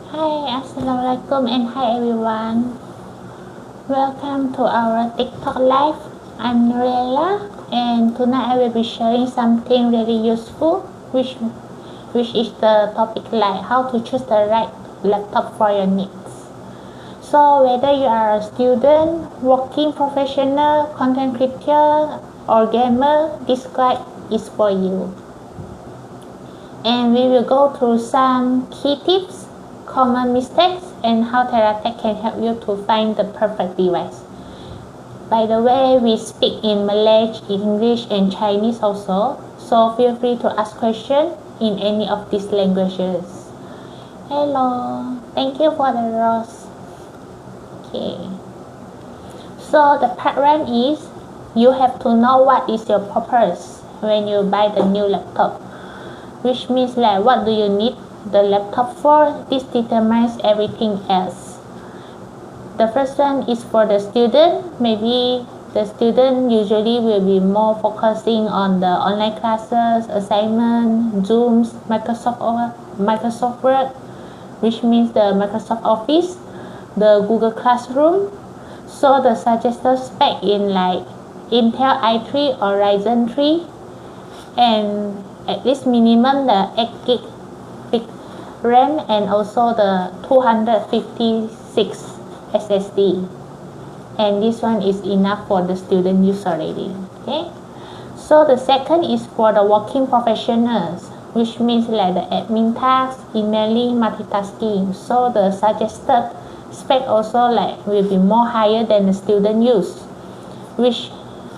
Hi, Assalamualaikum and hi everyone. Welcome to our TikTok live. I'm Nurella and tonight I will be sharing something really useful which is the topic like how to choose the right laptop for your needs. So whether you are a student, working professional, content creator or gamer, this guide is for you. And we will go through some key tips, common mistakes, and how teratech can help you to find the perfect device. By the way, we speak in Malay, English, and Chinese also, so feel free to ask questions in any of these languages. Hello, thank you for the rose. Okay. So the part one is you have to know what is your purpose when you buy the new laptop, which means like what do you need the laptop for. This determines everything else. The first one is for the student. Maybe the student usually will be more focusing on the online classes, assignment, Zooms, Microsoft Word, which means the Microsoft Office, the Google Classroom. So the suggested spec in like Intel i3 or Ryzen 3 and at least minimum the 8 gig RAM and also the 256 SSD, and this one is enough for the student use already. Okay, so the second is for the working professionals, which means like the admin tasks, emailing, multitasking. So the suggested spec also like will be more higher than the student use, which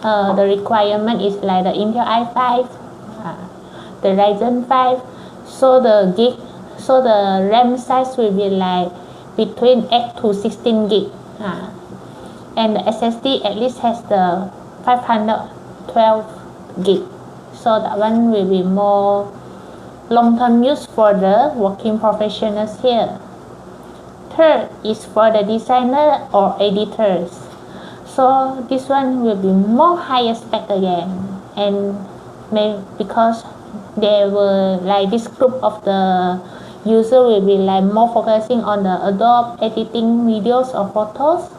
the requirement is like the Intel i5, the Ryzen 5. So the RAM size will be like between 8 to 16 gig, and the SSD at least has the 512 gig. So that one will be more long-term use for the working professionals here. Third is for the designer or editors. So this one will be more higher spec again, and because they will like this group of the user will be like more focusing on the Adobe editing videos or photos.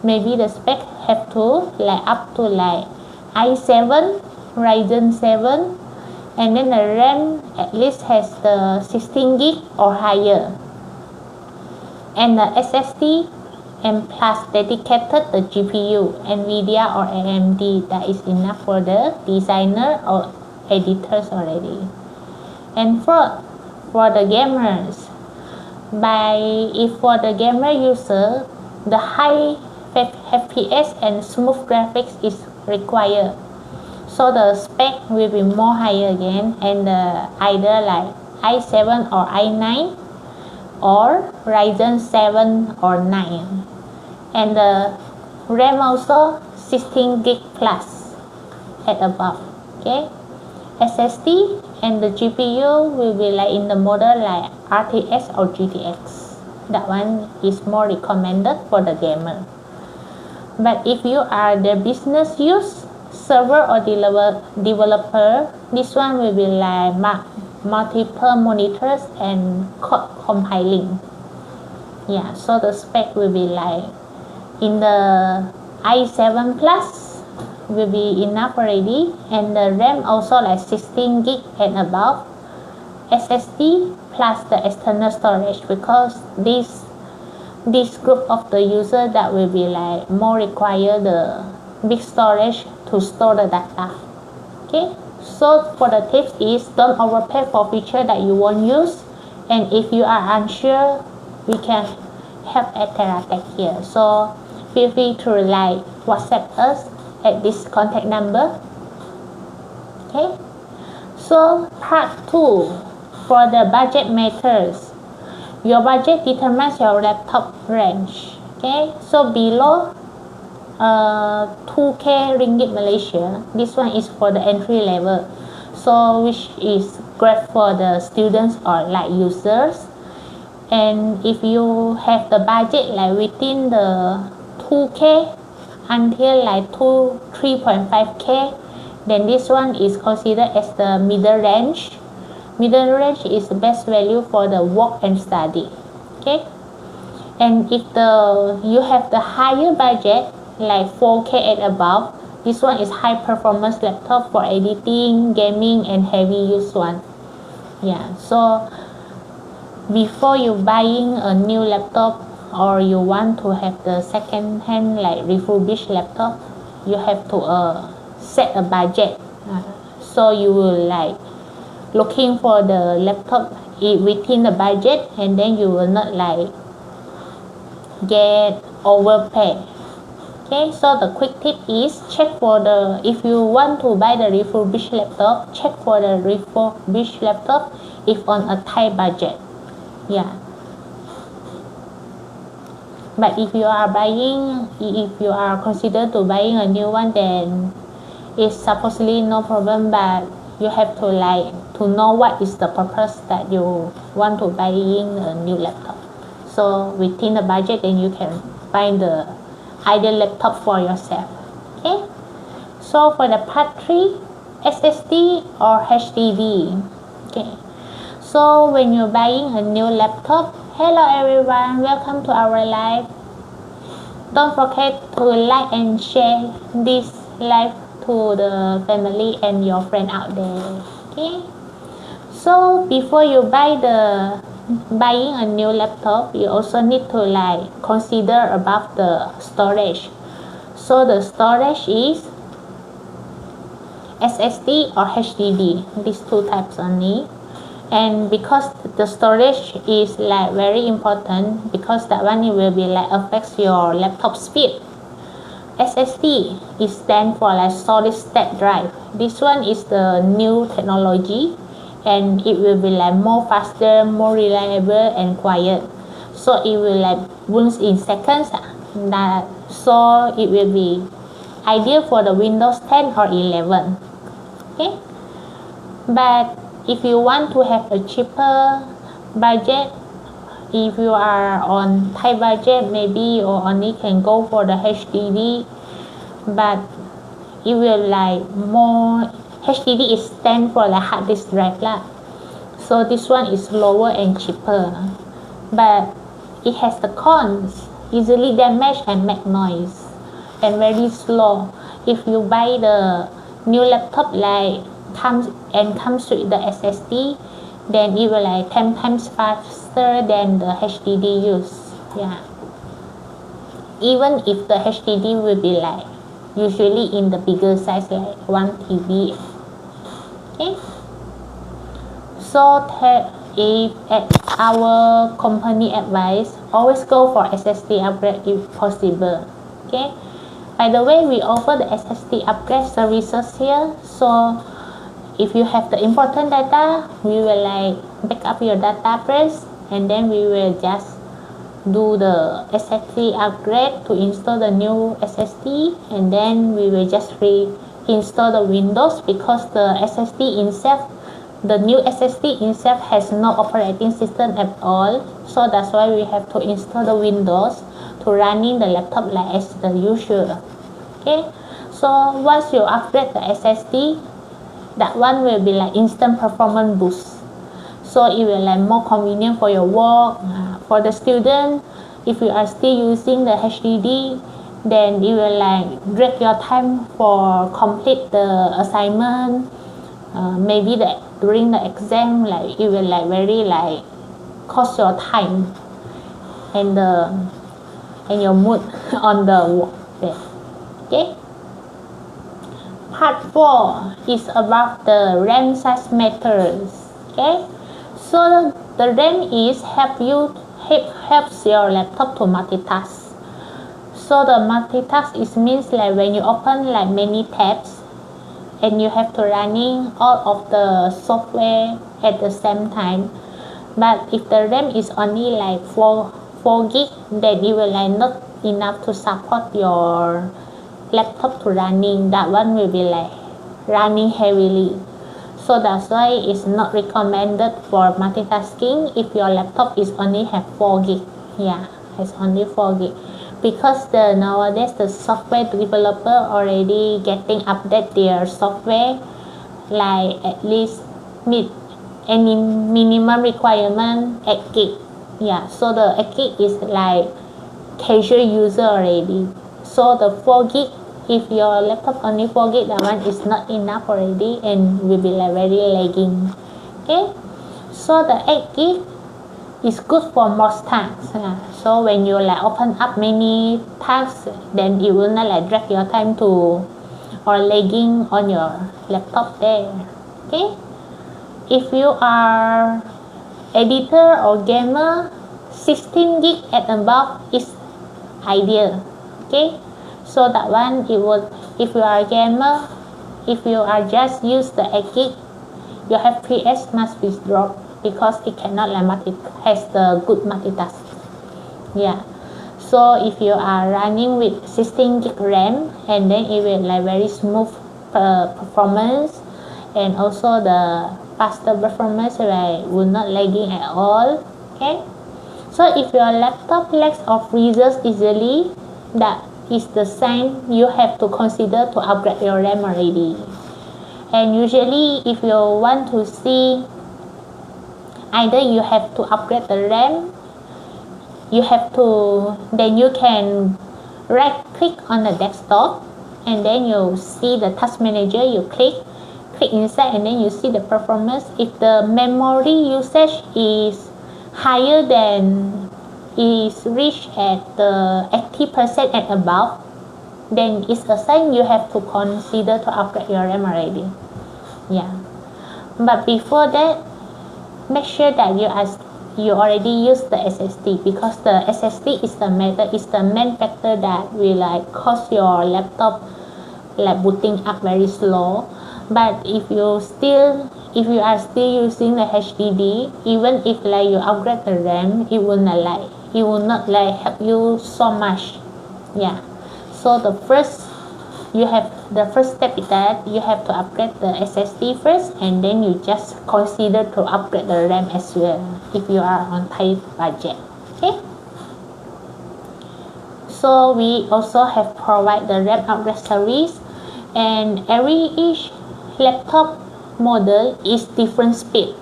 Maybe the spec have to like up to like i7, Ryzen 7, and then the RAM at least has the 16 gig or higher, and the SSD and plus dedicated the GPU, NVIDIA or AMD. That is enough for the designer or editors already. And fourth, for the gamers, if for the gamer user, the high FPS and smooth graphics is required. So the spec will be more higher again, and either like i7 or i9 or Ryzen 7 or 9, and the RAM also 16 gig plus at above. Okay, SSD and the GPU will be like in the model like RTX or GTX. That one is more recommended for the gamer. But if you are the business use, server or developer, this one will be like multiple monitors and code compiling. Yeah, so the spec will be like in the i7 plus will be enough already, and the RAM also like 16 gig and above, SSD plus the external storage, because this group of the user that will be like more require the big storage to store the data. Okay, so for the tips is don't overpay for feature that you won't use, and if you are unsure, we can help at teratech here. So feel free to like WhatsApp us at this contact number. Okay, so part 2, for the budget matters. Your budget determines your laptop range. Okay, so below 2k ringgit Malaysia, this one is for the entry level, so which is great for the students or like users. And if you have the budget like within the 2k until like 3.5k, then this one is considered as the middle range. Middle range is the best value for the work and study. Okay, and if you have the higher budget like 4K and above, this one is high performance laptop for editing, gaming, and heavy use one. Yeah, so before you buying a new laptop or you want to have the second hand like refurbished laptop, you have to set a budget. So you will like looking for the laptop within the budget, and then you will not like get overpaid. Okay, so the quick tip is check for if you want to buy the refurbished laptop, check for the refurbished laptop if on a tight budget. Yeah, but if you are considered to buying a new one, then it's supposedly no problem, but you have to know what is the purpose that you want to buying a new laptop. So within the budget, then you can find the ideal laptop for yourself. Okay, so for the part 3, SSD or HDD. Okay, so when you're buying a new laptop, hello everyone, welcome to our live. Don't forget to like and share this live to the family and your friend out there. Okay, so before you buying a new laptop, you also need to consider about the storage. So the storage is SSD or HDD, these two types only. And because the storage is very important, because that one will be affects your laptop speed. SSD is stand for solid state drive. This one is the new technology, and it will be more faster, more reliable, and quiet. So it will boost in seconds. So it will be ideal for the Windows 10 or 11. Okay, but if you want to have a cheaper budget, if you are on tight budget, maybe you only can go for the HDD, but it will more. HDD is stand for hard disk drive so this one is lower and cheaper, but it has the cons: easily damage and make noise, and very slow. If you buy the new laptop comes with the SSD, then it will 10 times faster than the HDD use. Yeah, even if the HDD will be usually in the bigger size 1 TB. Okay, so if at our company advice, always go for SSD upgrade if possible. Okay, by the way, we offer the SSD upgrade services here. So if you have the important data, we will back up your database, and then we will just do the SSD upgrade to install the new SSD, and then we will just reinstall the Windows, because the SSD itself, the new SSD itself has no operating system at all. So that's why we have to install the Windows to running the laptop as the usual. Okay, so once you upgrade the SSD, that one will be instant performance boost. So it will more convenient for your work. For the student, if you are still using the HDD, then it will drag your time for complete the assignment. Maybe during the exam, it will very cost your time and your mood on the work there. Okay. Part 4 is about the RAM size matters. Okay, so the RAM is helps your laptop to multitask. So the multitask means when you open many tabs, and you have to running all of the software at the same time. But if the RAM is only 4 gig, then it will not enough to support your laptop to running. That one will be running heavily. So that's why it's not recommended for multitasking if your laptop is only have 4 gig. Yeah, it's only 4 gig. Because nowadays the software developer already getting update their software at least meet any minimum requirement 8 gig. Yeah, so the 8 gig is like casual user already. So the 4 gig, if your laptop only 4 gig, that one is not enough already and will be like very lagging. Okay, so the 8 gig is good for most tasks. So when you like open up many tasks, then it will not like drag your time to or lagging on your laptop there. Okay, if you are editor or gamer, 16 gig and above is ideal. Okay, so that one it would, if you are a gamer, if you are just use the 8 gig, your FPS must be dropped because it cannot like has the good multitask. Yeah, so if you are running with 16 gig RAM, and then it will like very smooth performance, and also the faster performance like will not lagging at all. Okay, so if your laptop lags or freezes easily, that is the sign you have to consider to upgrade your RAM already. And usually if you want to see, either you have to upgrade the RAM, then you can right click on the desktop, and then you see the task manager, you click inside, and then you see the performance. If the memory usage is higher than is reached at the 80% and above, then it's a sign you have to consider to upgrade your RAM already. Yeah, but before that, make sure that you already use the SSD, because the SSD is the main factor that will like cause your laptop like booting up very slow. But if you are still using the HDD, even if like you upgrade the RAM, it will not like help you so much. Yeah, so the first step is that you have to upgrade the SSD first, and then you just consider to upgrade the RAM as well if you are on tight budget. Okay, so we also have provide the RAM upgrade service, and each laptop model is different speed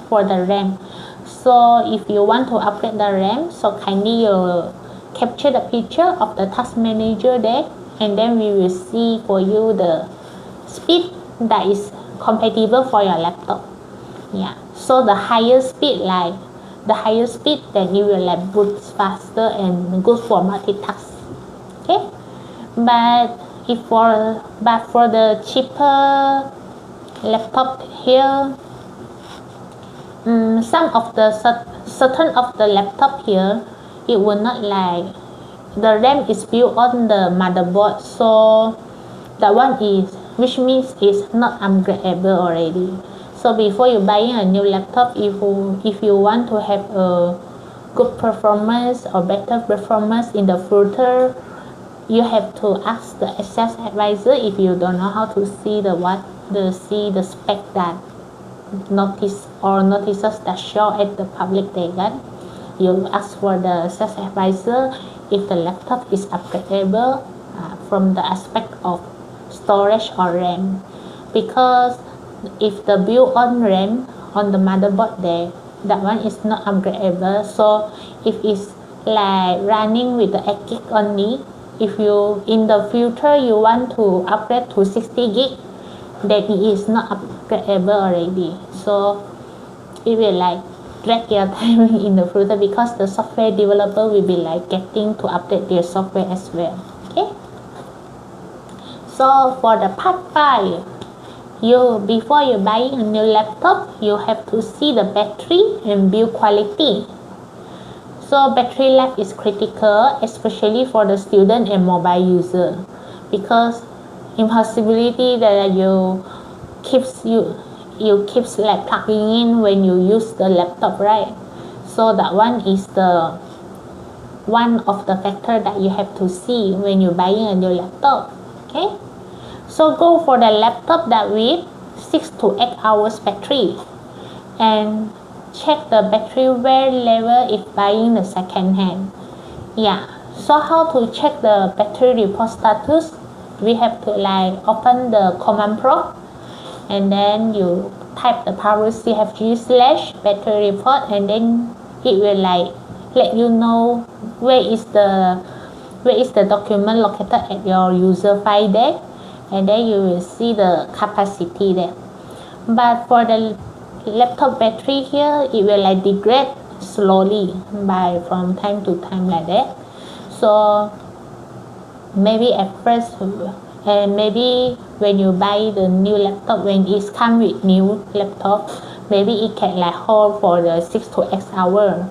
for the RAM. So if you want to upgrade the RAM, so kindly you capture the picture of the task manager there, and then we will see for you the speed that is compatible for your laptop. Yeah, so the higher speed, then it will like boot faster and good for multitask. Okay, but for the cheaper laptop here, certain of the laptop here, it will not like, the RAM is built on the motherboard, so that one is, which means it's not upgradable already. So before you buying a new laptop, if you want to have a good performance or better performance in the future, you have to ask the access advisor if you don't know how to see the spec that notices that show at the public data. You ask for the access advisor if the laptop is upgradable from the aspect of storage or RAM, because if the built-on RAM on the motherboard there, that one is not upgradable. So if it's like running with the 8 gig only, if you in the future you want to upgrade to 60 gig, then it is not upgradable already. So it will like drag your time in the future, because the software developer will be like getting to update their software as well. Okay, so for the part 5, before you buying a new laptop, you have to see the battery and build quality. So battery life is critical, especially for the student and mobile user, because impossibility that you keeps like plugging in when you use the laptop, right? So that one is the one of the factor that you have to see when you're buying a new laptop. Okay, so go for the laptop that with 6 to 8 hours battery, and check the battery wear level if buying the second hand. Yeah, so how to check the battery report status? We have to like open the command prompt, and then you type the power cfg/battery report, and then it will like let you know where is the document located at your user file there, and then you will see the capacity there. But for the laptop battery here, it will like degrade slowly by from time to time like that. So maybe at first, and maybe when you buy the new laptop, when it's come with new laptop, maybe it can like hold for the 6 to 8 hours.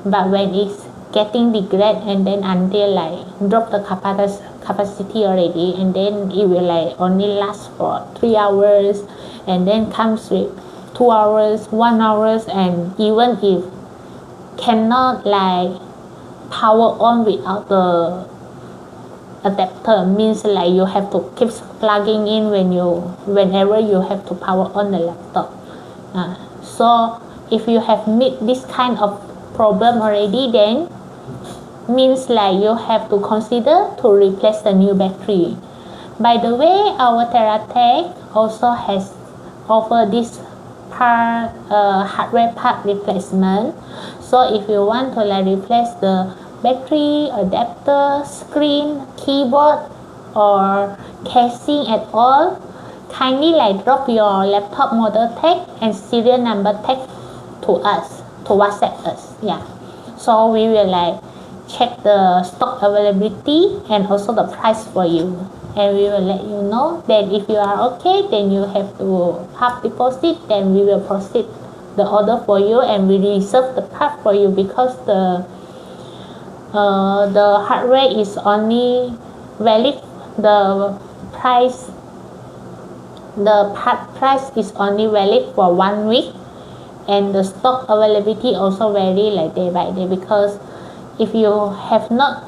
But when it's getting degrade and then until like drop the capacity already, and then it will like only last for 3 hours, and then comes with 2 hours, 1 hours, and even if cannot like power on without the adapter, means like you have to keep plugging in whenever you have to power on the laptop. So if you have met this kind of problem already, then means like you have to consider to replace the new battery. By the way, our teratech also has offer this part hardware part replacement. So if you want to like replace the battery, adapter, screen, keyboard, or casing at all, kindly like drop your laptop model tag and serial number tag to us, to WhatsApp us. Yeah, so we will like check the stock availability and also the price for you, and we will let you know. Then if you are okay, then you have to half deposit, then we will proceed the order for you, and we reserve the part for you, because the hardware is only valid, the part price is only valid for 1 week, and the stock availability also vary like day by day, because if you have not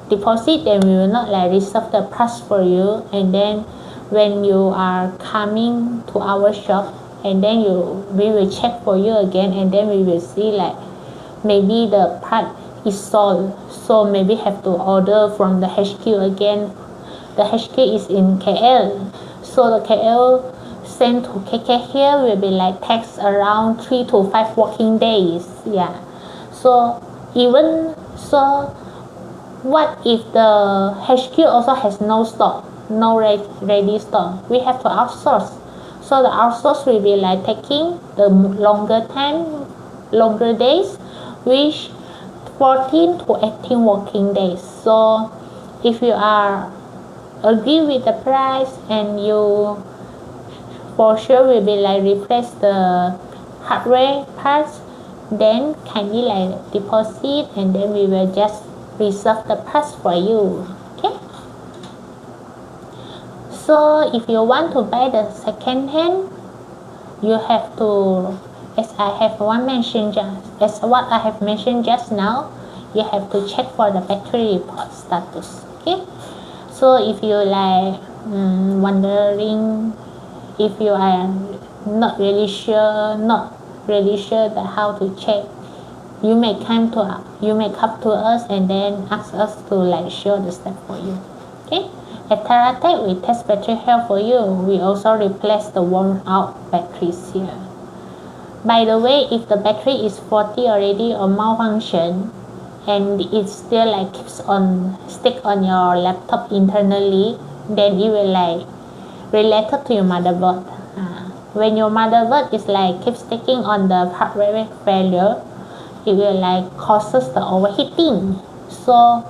deposit, then we will not like reserve the price for you, and then when you are coming to our shop, and then we will check for you again, and then we will see like maybe the part is sold, so maybe have to order from the HQ again. The HQ is in KL, so the KL sent to KK here will be like takes around 3 to 5 working days. Yeah, so even so, what if the HQ also has no stock, no ready stock? We have to outsource, so the outsource will be like taking the longer time, longer days, which 14 to 18 working days. So if you are agree with the price, and you for sure will be like replace the hardware parts, then kindly like deposit, and then we will just reserve the price for you. Okay, so if you want to buy the second hand, you have to, as what I have mentioned just now, you have to check for the battery report status. Okay, so if you like wondering, if you are not really sure that how to check, you may come to us and then ask us to like show the step for you. Okay, at teratech we test battery health for you. We also replace the worn out batteries here. By the way, if the battery is faulty already or malfunction, and it still like stick on your laptop internally, then it will like related to your motherboard. When your motherboard is like keep sticking on the hardware failure, it will like causes the overheating. So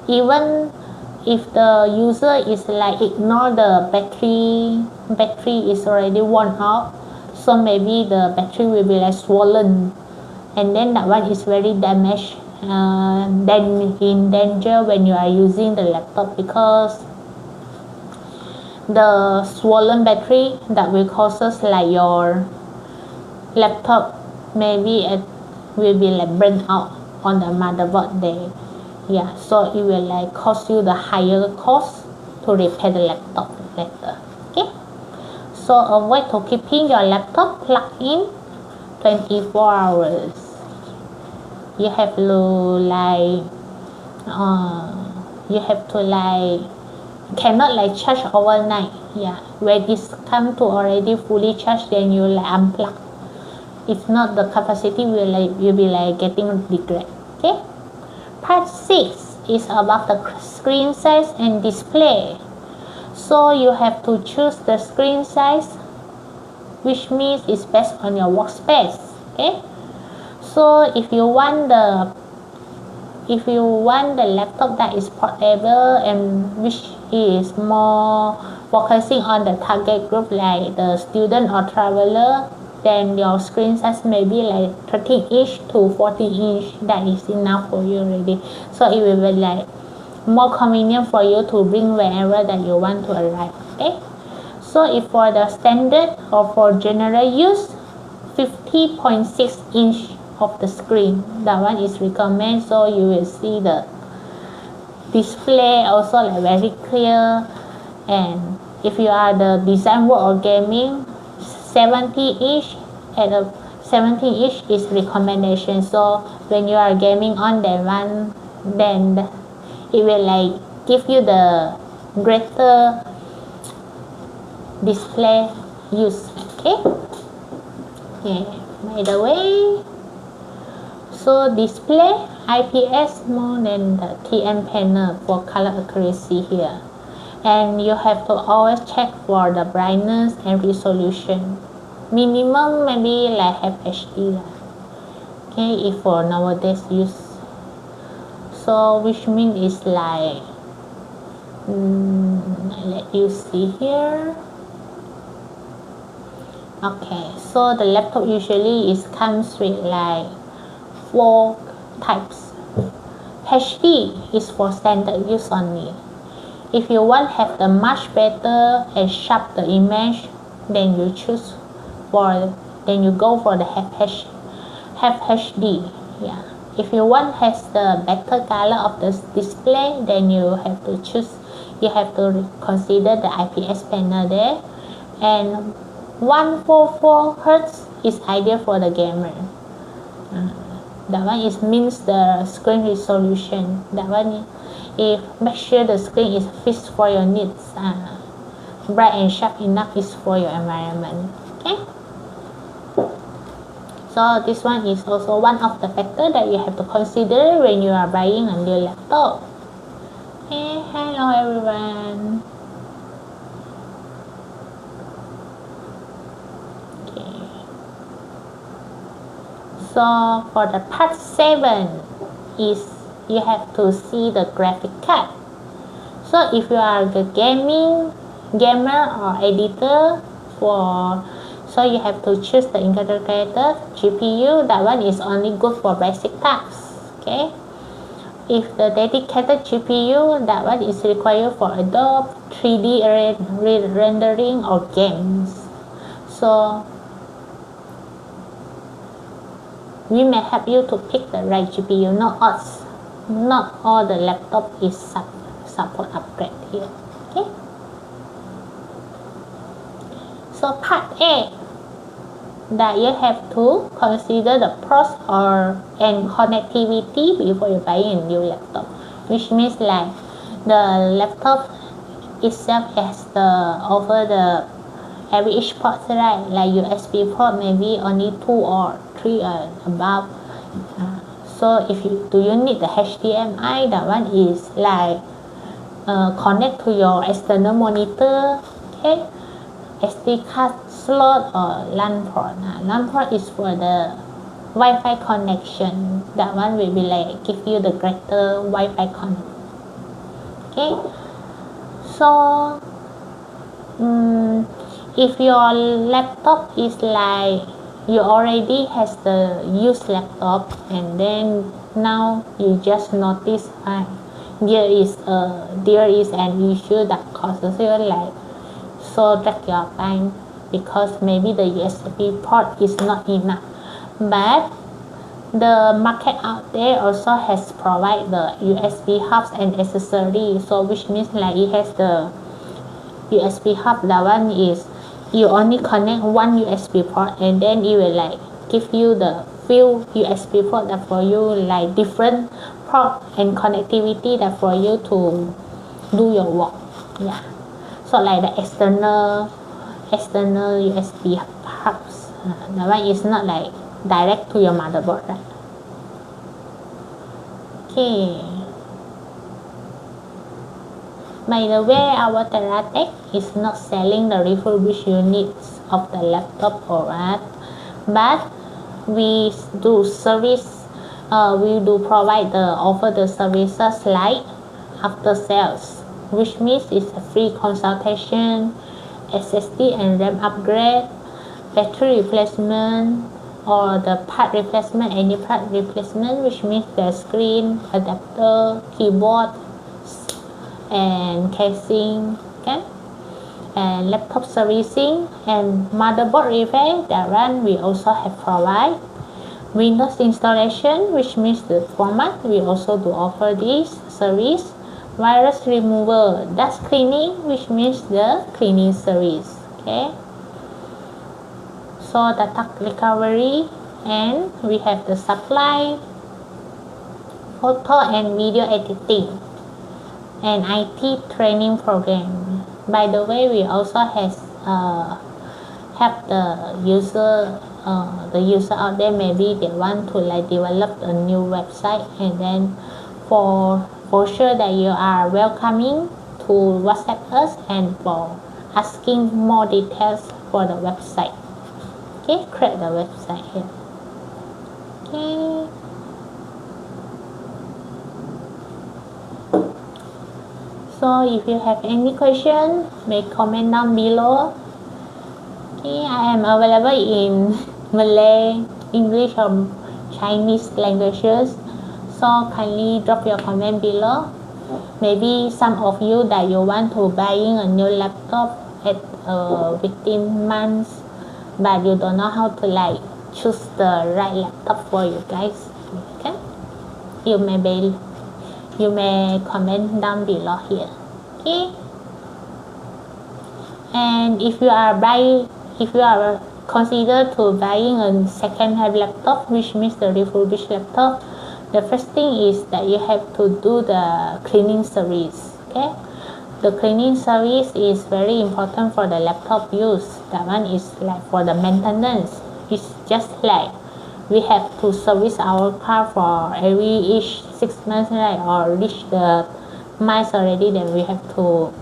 even if the user is like ignore the battery is already worn out, so maybe the battery will be like swollen, and then that one is very damaged, then in danger when you are using the laptop, because the swollen battery that will causes like your laptop maybe it will be like burnt out on the motherboard there. Yeah, so it will like cost you the higher cost to repair the laptop later. Okay, so avoid to keeping your laptop plugged in 24 hours. You have to like cannot like charge overnight. Yeah, when it's come to already fully charged, then you like unplug. If not, the capacity will be like getting degraded. Okay. Part 6 is about the screen size and display. So you have to choose the screen size, which means it's based on your workspace. Okay. So if you want the laptop that is portable and which is more focusing on the target group like the student or traveler, then your screen size may be like 13-inch to 14-inch. That is enough for you already. So it will be like more convenient for you to bring wherever that you want to arrive. Okay. So if for the standard or for general use, 50.6-inch of the screen, that one is recommended. So you will see the display also like very clear. And if you are the design work or gaming, 70-inch at a 70-inch is recommendation. So when you are gaming on that one, then it will like give you the greater display use. Okay. By the way, so display IPS more than the TN panel for color accuracy here. And you have to always check for the brightness and resolution. Minimum maybe like have HD. Okay, if for nowadays use. So which means is like let you see here. Okay, so the laptop usually comes with like 4 types. HD is for standard use only. If you want have the much better and sharp the image, then you go for the have HD. Yeah. If you want has the better color of the display, then you have to consider the IPS panel there. And 144 Hz is ideal for the gamer. That one means the screen resolution. That one make sure the screen is fixed for your needs. Bright and sharp enough is for your environment. Okay. So this one is also one of the factors that you have to consider when you are buying a new laptop. Hey, hello everyone. Okay. So for the part 7 is you have to see the graphic card. So if you are the gamer or editor so you have to choose the integrated GPU. That one is only good for basic tasks. Okay. If the dedicated GPU, that one is required for Adobe 3D rendering or games. So we may help you to pick the right GPU. Not all the laptop is support upgrade here. Okay. So part A, that you have to consider the pros and connectivity before you buy a new laptop, which means like the laptop itself has every each port, right? Like USB port maybe only 2 or 3 above. So do you need the HDMI? That one is like connect to your external monitor. Okay. SD card slot or LAN port. LAN port is for the Wi-Fi connection. That one will be like give you the greater Wi-Fi connection. Okay. So if your laptop is like you already has the used laptop and then now you just notice there is an issue that causes you like so take your time, because maybe the USB port is not enough. But the market out there also has provide the USB hubs and accessories. So which means like it has the USB hub. That one is you only connect one USB port and then it will like give you the few USB port that for you like different port and connectivity that for you to do your work. Yeah. So like the external USB hubs, that one is not like direct to your motherboard, right? Okay. By the way, our teratech is not selling the refurbished units of the laptop or art, but we do service. We do provide offer the services like after sales, which means it's a free consultation, SSD and RAM upgrade, battery replacement, or the part replacement, any part replacement, which means the screen, adapter, keyboard, and casing, okay, and laptop servicing and motherboard repair. That one we also have provide. Windows installation, which means the format, we also do offer this service. Virus removal, dust cleaning, which means the cleaning service, okay. So the tax recovery, and we have the supply, photo and video editing, and IT training program. By the way, we also have the user out there, maybe they want to like develop a new website, and then for sure that you are welcoming to WhatsApp us and for asking more details for the website. Okay, create the website here. Okay. So if you have any question, may comment down below. Okay, I am available in Malay, English, or Chinese languages. So kindly drop your comment below. Maybe some of you that you want to buying a new laptop at within months, but you don't know how to like choose the right laptop for you guys. Okay, you may comment down below here. Okay, and if you are considered to buying a second-hand laptop, which means the refurbished laptop, the first thing is that you have to do the cleaning service. Okay, the cleaning service is very important for the laptop use. That one is like for the maintenance. It's just like we have to service our car for each 6 months, right? Or reach the miles already, then we have to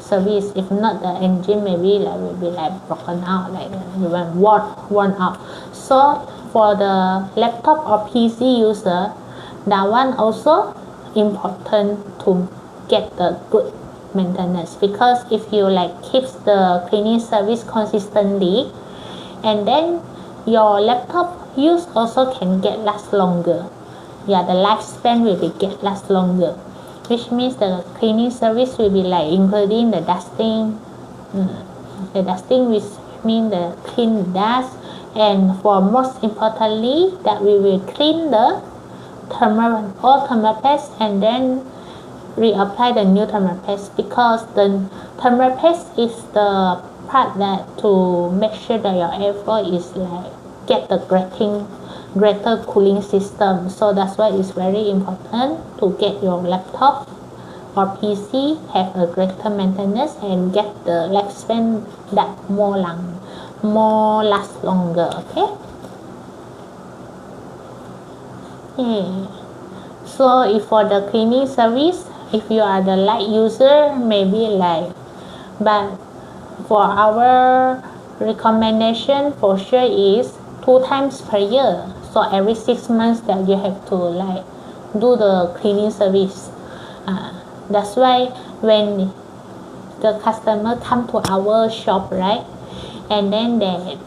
service. If not, the engine maybe like will be like broken out, like even worn out. So for the laptop or PC user, that one also important to get the good maintenance, because if you like keeps the cleaning service consistently, and then your laptop use also can last longer. Yeah, the lifespan will be last longer, which means the cleaning service will be like including the dusting, which means the clean dust, and for most importantly that we will clean the thermal paste and then reapply the new thermal paste, because the thermal paste is the part that to make sure that your air flow is like get the greater cooling system. So that's why it's very important to get your laptop or PC have a greater maintenance and get the lifespan that more last longer. Okay. So if for the cleaning service, if you are the light user, maybe like, but for our recommendation for sure is 2 times per year. So every 6 months that you have to like do the cleaning service. That's why when the customer come to our shop, right, and then they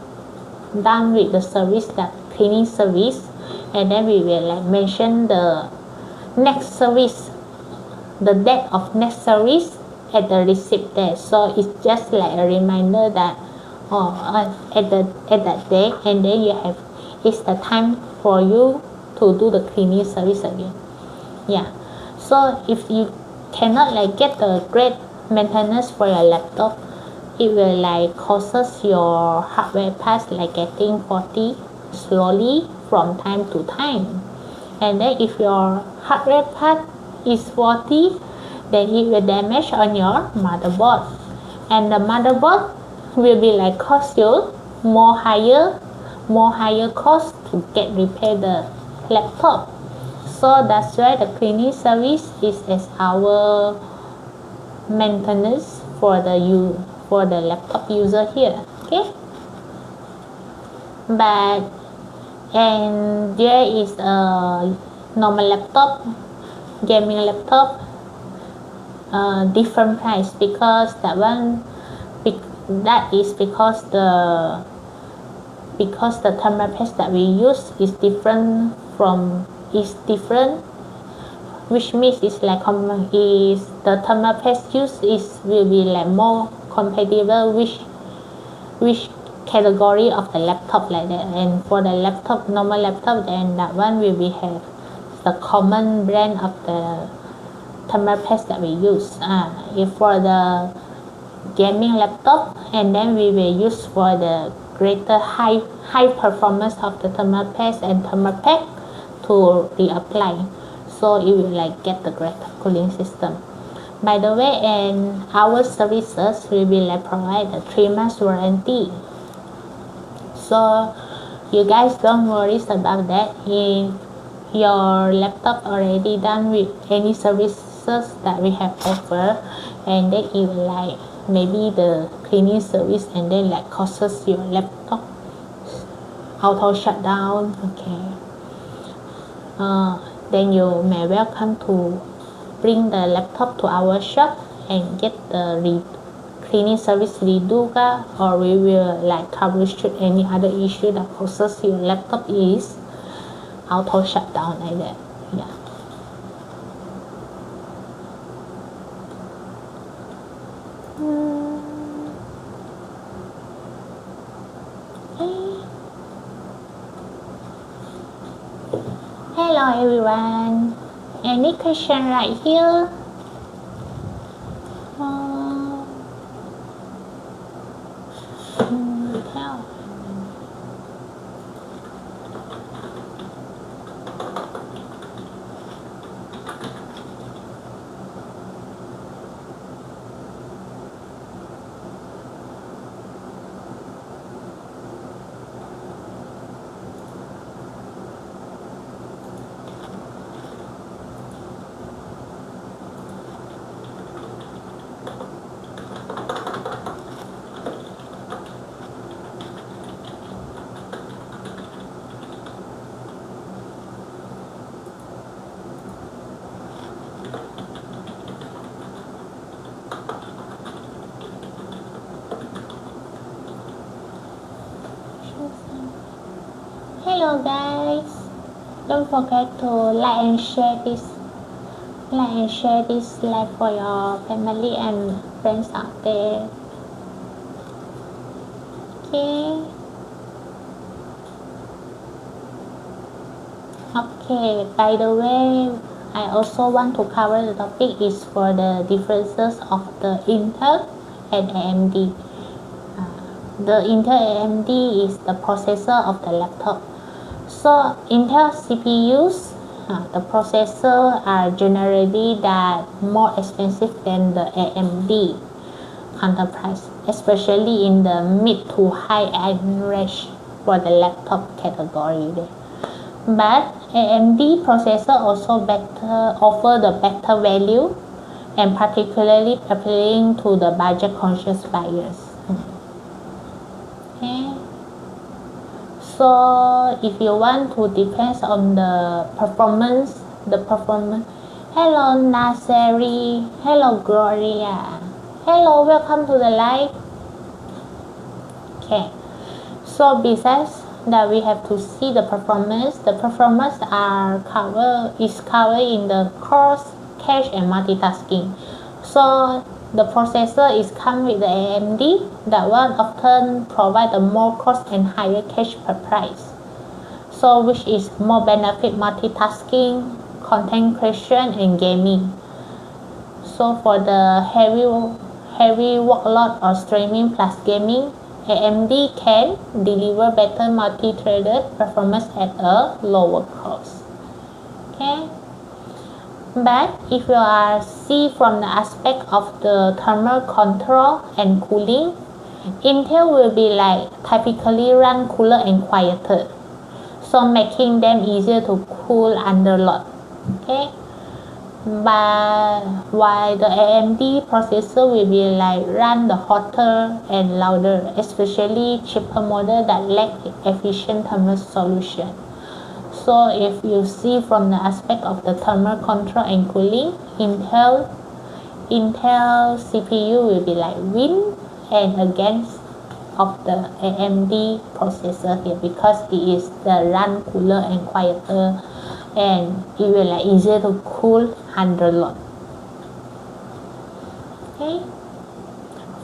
done with the service, that cleaning service, and then we will like mention the next service, the date of next service at the receipt there. So it's just like a reminder that at that day, and then you have, it's the time for you to do the cleaning service again. Yeah, so if you cannot like get the great maintenance for your laptop, it will like causes your hardware parts like getting faulty slowly from time to time. And then if your hardware part is faulty, then it will damage on your motherboard, and the motherboard will be like cost you more higher cost to get repair the laptop. So that's why the cleaning service is as our maintenance for the laptop user here. Okay, but and there is a normal laptop, gaming laptop, different price, because that is because the thermal paste that we use is different, which means it's like the thermal paste used will be like more compatible which category of the laptop, like that. And for the normal laptop, then that one will be have the common brand of the thermal paste that we use. If for the gaming laptop, and then we will use for the greater high performance of the thermal paste and thermal pack to reapply, so it will like get the greater cooling system. By the way, and our services will be like provide a 3 months warranty, so you guys don't worry about that. If your laptop already done with any services that we have offered, and then it will like maybe the cleaning service, and then like causes your laptop auto shutdown, okay, then you may welcome to bring the laptop to our shop and get the cleaning service redo, or we will like troubleshoot any other issue that causes your laptop is auto shutdown, like that. Yeah. Hello everyone. Any question right here? Hello guys, don't forget to like and share this live for your family and friends out there. Okay, by the way, I also want to cover the topic is for the differences of the Intel and AMD. The Intel AMD is the processor of the laptop. So Intel CPUs, the processor are generally that more expensive than the AMD counterparts, especially in the mid to high end range for the laptop category. But AMD processor also offer the better value, and particularly appealing to the budget conscious buyers. Okay. So if you want to depend on the performance. Hello Naseri, hello Gloria, hello, welcome to the live. Okay, so besides that, we have to see the performance. The performance is covered in the cross, cache, and multitasking. So the processor is come with the AMD, that one often provide a more cost and higher cache per price. So which is more benefit multitasking, content creation, and gaming. So for the heavy workload or streaming plus gaming, AMD can deliver better multi-threaded performance at a lower cost. Okay. But if you see from the aspect of the thermal control and cooling, Intel will be like typically run cooler and quieter, so making them easier to cool under load. Okay, but while the AMD processor will be like run the hotter and louder, especially cheaper model that lack efficient thermal solution. So if you see from the aspect of the thermal control and cooling, Intel CPU will be like win and against of the AMD processor here, because it is the run cooler and quieter, and it will like easier to cool under load. Okay,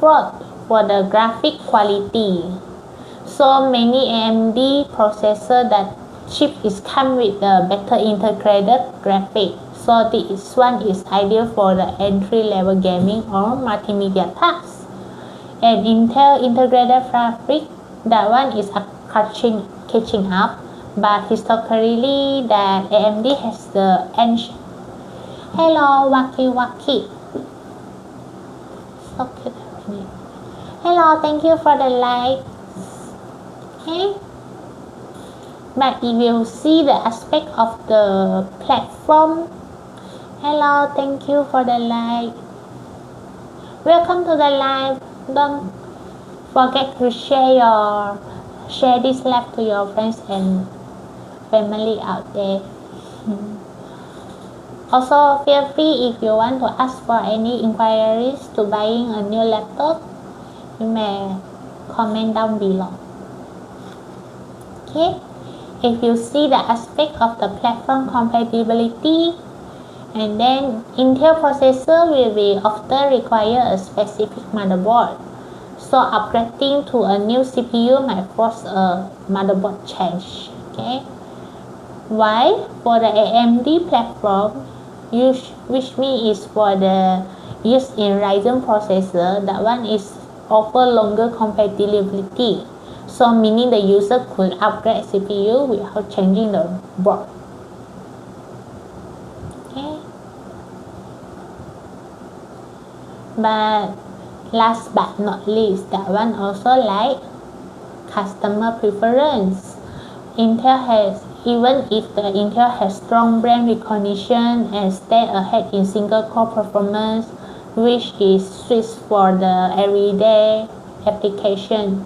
for the graphic quality, so many AMD processor that chip is come with the better integrated graphic. So this one is ideal for the entry-level gaming or multimedia tasks. And Intel integrated graphic, that one is catching up, but historically that AMD has the edge. Hello, Waki. Okay. Hello, thank you for the like. Okay. But if you see the aspect of the platform, hello, thank you for the like. Welcome to the live. Don't forget to share this live to your friends and family out there. Also, feel free if you want to ask for any inquiries to buying a new laptop, you may comment down below. Okay. If you see the aspect of the platform compatibility, and then Intel processor will be often require a specific motherboard, so upgrading to a new CPU might force a motherboard change. Okay, while for the AMD platform, which means is for the use in Ryzen processor, that one is offer longer compatibility. So meaning the user could upgrade CPU without changing the board. Okay. But last but not least, that one also like customer preference. Even if the Intel has strong brand recognition and stay ahead in single core performance, which is sweet for the everyday application.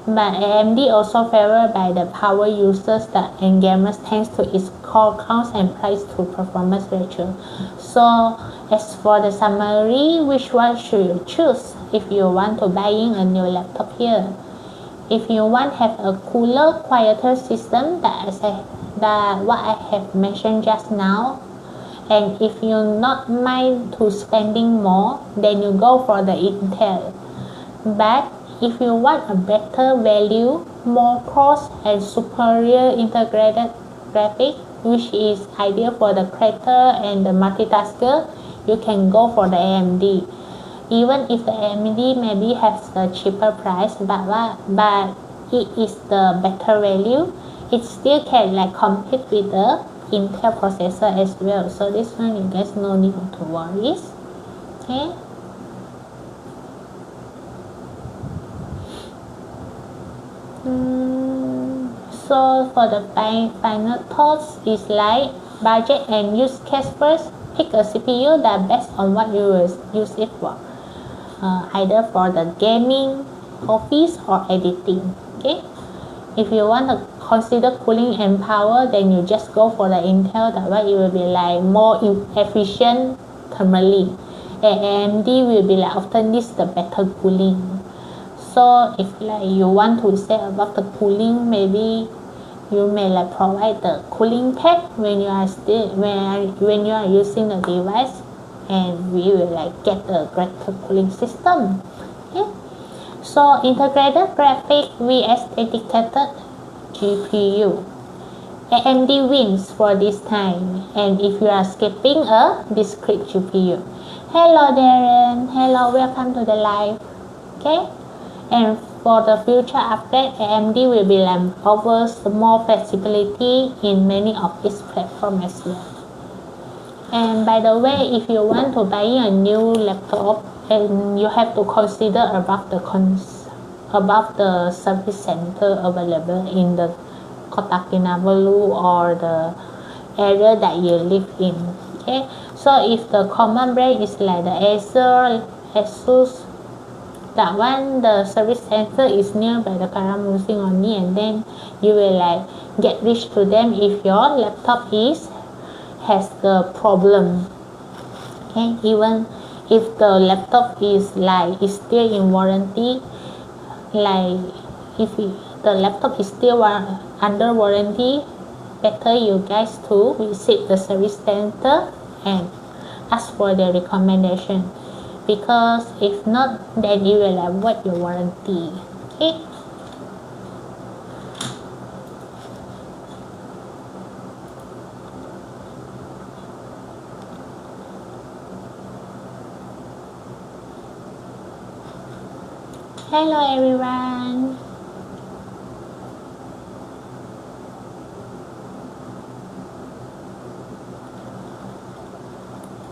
But AMD also favored by the power users and gamers thanks to its core count and price to performance ratio. So as for the summary, which one should you choose if you want to buying a new laptop here? If you want to have a cooler, quieter system that what I have mentioned just now, and if you not mind to spending more, then you go for the Intel. But if you want a better value, more cores and superior integrated graphic, which is ideal for the creator and the multitasker, you can go for the AMD. Even if the AMD maybe has a cheaper price, but it is the better value, it still can like compete with the Intel processor as well. So this one you guys no need to worry. Okay. So for the final thoughts is like budget and use case first. Pick a CPU that based on what you will use it for, either for the gaming, office or editing. Okay, if you want to consider cooling and power, then you just go for the Intel. That way it will be like more efficient thermally. AMD will be like often this the better cooling. So if like you want to say about the cooling, maybe you may like provide the cooling pad when you are using the device, and we will like get a greater cooling system. Okay. So integrated graphic vs dedicated GPU. AMD wins for this time, and if you are skipping a discrete GPU. Hello Darren, hello, welcome to the live. Okay. And for the future update, AMD will be offers more flexibility in many of its platforms as well. And by the way, if you want to buy a new laptop, and you have to consider about the service center available in the Kota Kinabalu or area that you live in. Okay, so if the common brand is like the Asus, that one the service center is nearby the Karamunsing only, and then you will like get reach to them if your laptop has the problem. Okay, even if the laptop is still in warranty, like if the laptop is still under warranty, better you guys to visit the service center and ask for the recommendation, because if not, then you will avoid your warranty. Okay. Hello everyone.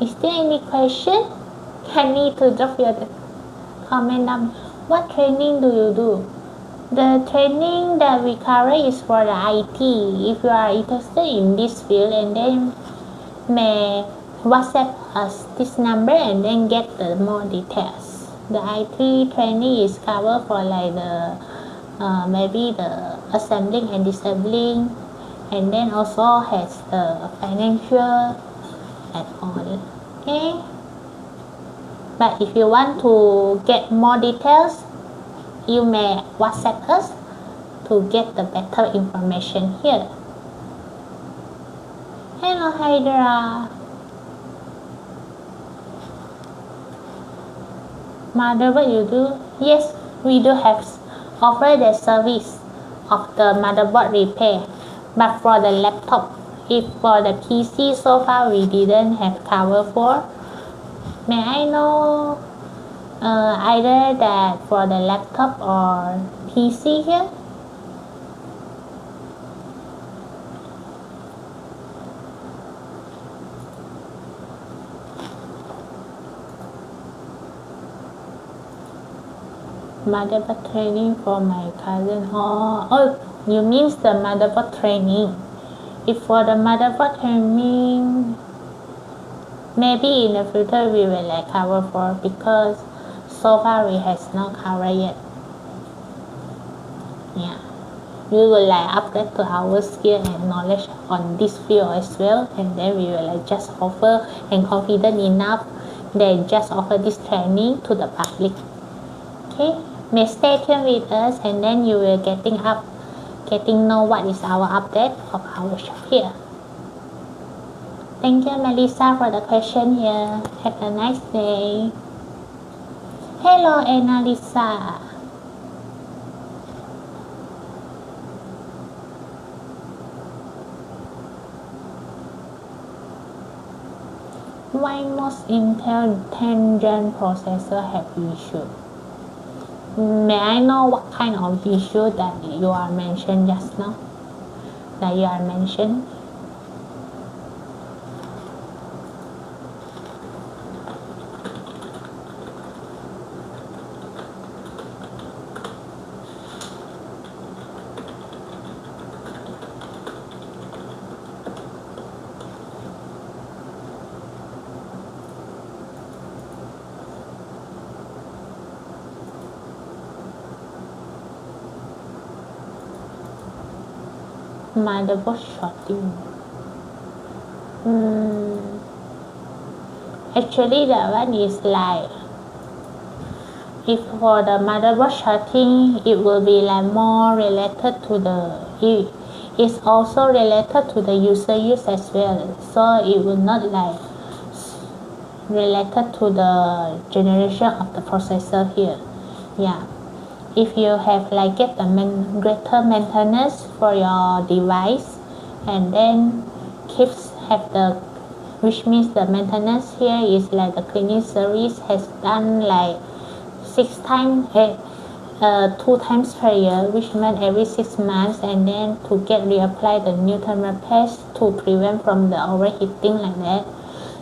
Is there any question? Can need to drop your comment down. What training do you do? The training that we cover is for the IT. If you are interested in this field, and then may WhatsApp us this number and then get the more details. The IT training is covered for like the maybe the assembling and disabling, and then also has the financial and all. Okay. But if you want to get more details, you may WhatsApp us to get the better information here. Hello Hydra. Motherboard you do? Yes, we do have offer the service of the motherboard repair, but for the laptop, if for the PC so far we didn't have cover for. May I know either that for the laptop or PC here? Motherboard training for my cousin. Oh, you means the motherboard training. If for the motherboard training, maybe in the future we will like cover for, because so far we has not cover yet. Yeah, we will like upgrade to our skill and knowledge on this field as well, and then we will like just offer and confident enough they just offer this training to the public. Okay, may stay tuned with us, and then you will getting know what is our update of our shop here. Thank you Melissa for the question here. Have a nice day. Hello Annalisa. Why most Intel 10 Gen processor have issue? May I know what kind of issue that you are mentioned just now? That you are mentioned? Motherboard shorting. Actually that one is like, if for the motherboard shorting, it will be like more related to the, it's also related to the user use as well, so it will not like related to the generation of the processor here. Yeah, if you have like get the greater maintenance for your device, and then have the, which means the maintenance here is like the cleaning service has done like 2 times per year, which means every 6 months, and then to get reapply the new thermal paste to prevent from the overheating like that,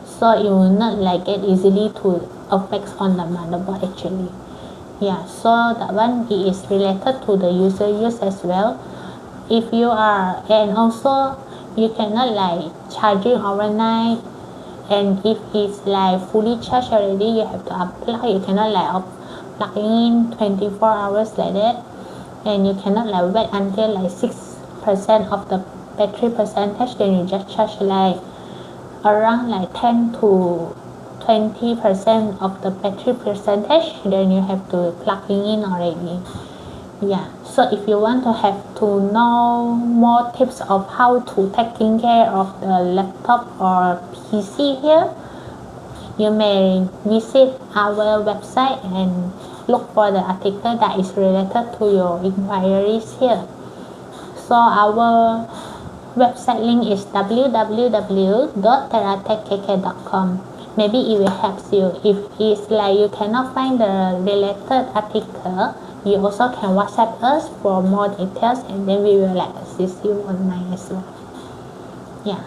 so it will not like get easily to affect on the motherboard actually. Yeah, so that one is related to the user use as well. If you are, and also You cannot like charging overnight, and if it's like fully charged already, you have to unplug. You cannot like plugging in 24 hours like that, and you cannot like wait until like 6% of the battery percentage, then you just charge like around like 10 to 20% of the battery percentage, then you have to plugging in already. Yeah, so if you want to have to know more tips of how to taking care of the laptop or PC here, you may visit our website and look for the article that is related to your inquiries here. So our website link is www.teratechkk.com. Maybe it will help you. If it's like you cannot find the related article, you also can WhatsApp us for more details, and then we will like assist you online as well. Yeah.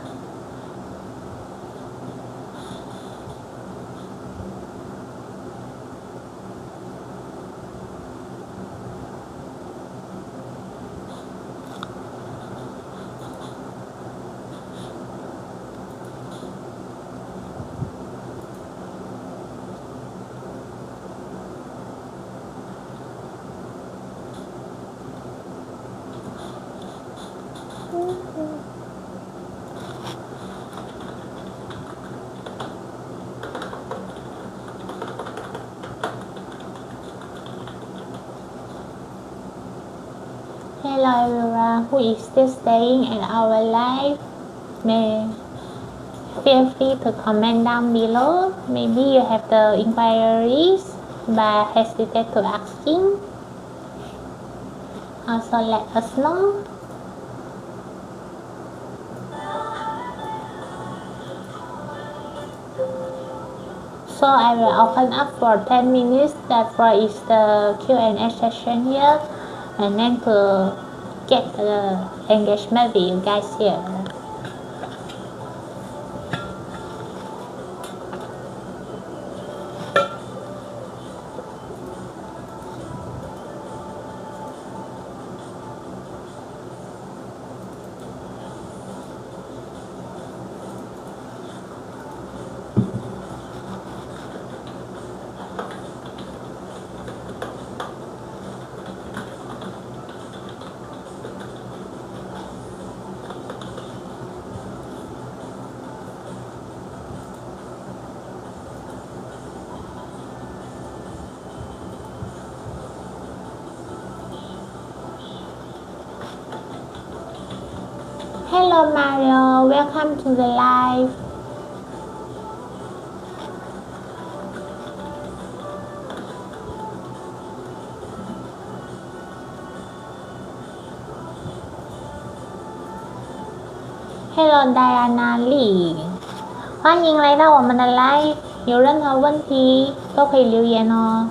Hello everyone who is still staying in our live, may feel free to comment down below. Maybe you have the inquiries but hesitate to asking. Also let us know. So I will open up for 10 minutes, therefore is the Q&A session here, and then to get the engagement with you guys here. Hello Mario, welcome to the live. Hello Diana Lee， 欢迎来到我们的 live， 有任何问题都可以留言哦。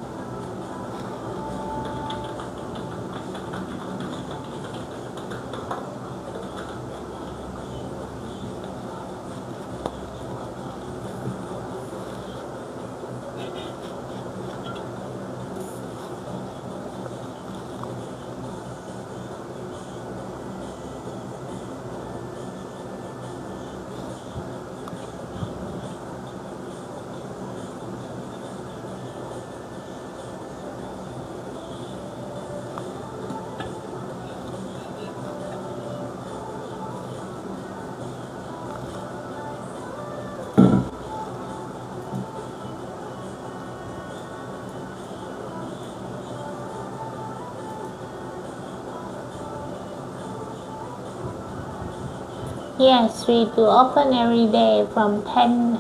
Yes, we do open every day from 10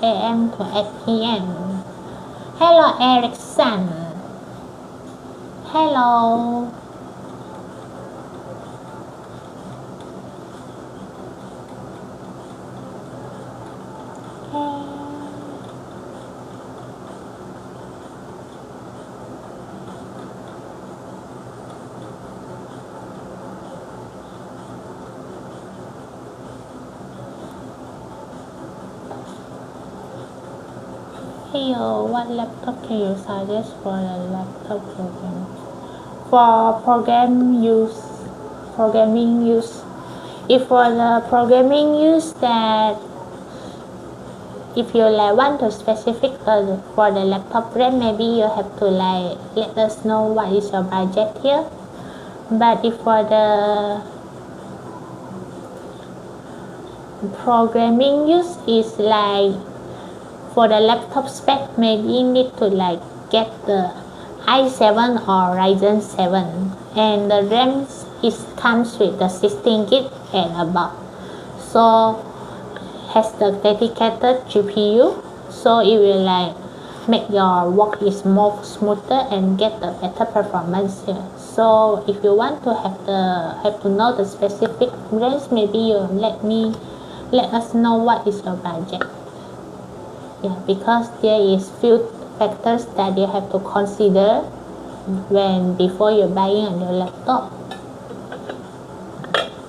a.m. to 8 p.m. Hello, Erickson. Hello. Hey, what laptop can you suggest for the laptop program? For programming use, If for the programming use that if you like want to specific for the laptop brand, maybe you have to like let us know what is your budget here. But if for the programming use is like for the laptop spec, maybe you need to like get the i7 or Ryzen 7, and the RAM comes with the 16 gig and above, so has the dedicated GPU, so it will like make your work is more smoother and get the better performance here. So if you want to have to know the specific range, maybe you let us know what is your budget. Yeah, because there is few factors that you have to consider before you're buying a new laptop.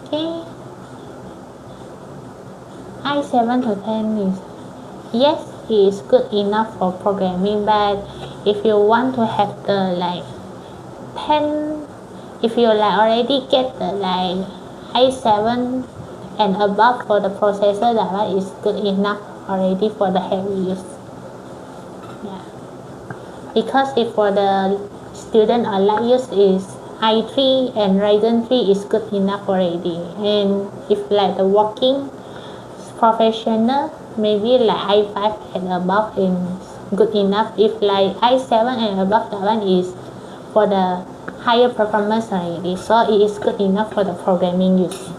Okay, i7 to 10 is yes, it is good enough for programming, but if you want to have the like 10, if you like already get the like i7 and above for the processor, that one is good enough already for the heavy use. Yeah, because if for the student or light use is i3 and Ryzen 3 is good enough already, and if like the working professional, maybe like i5 and above is good enough. If like i7 and above, that one is for the higher performance already, so it is good enough for the programming use.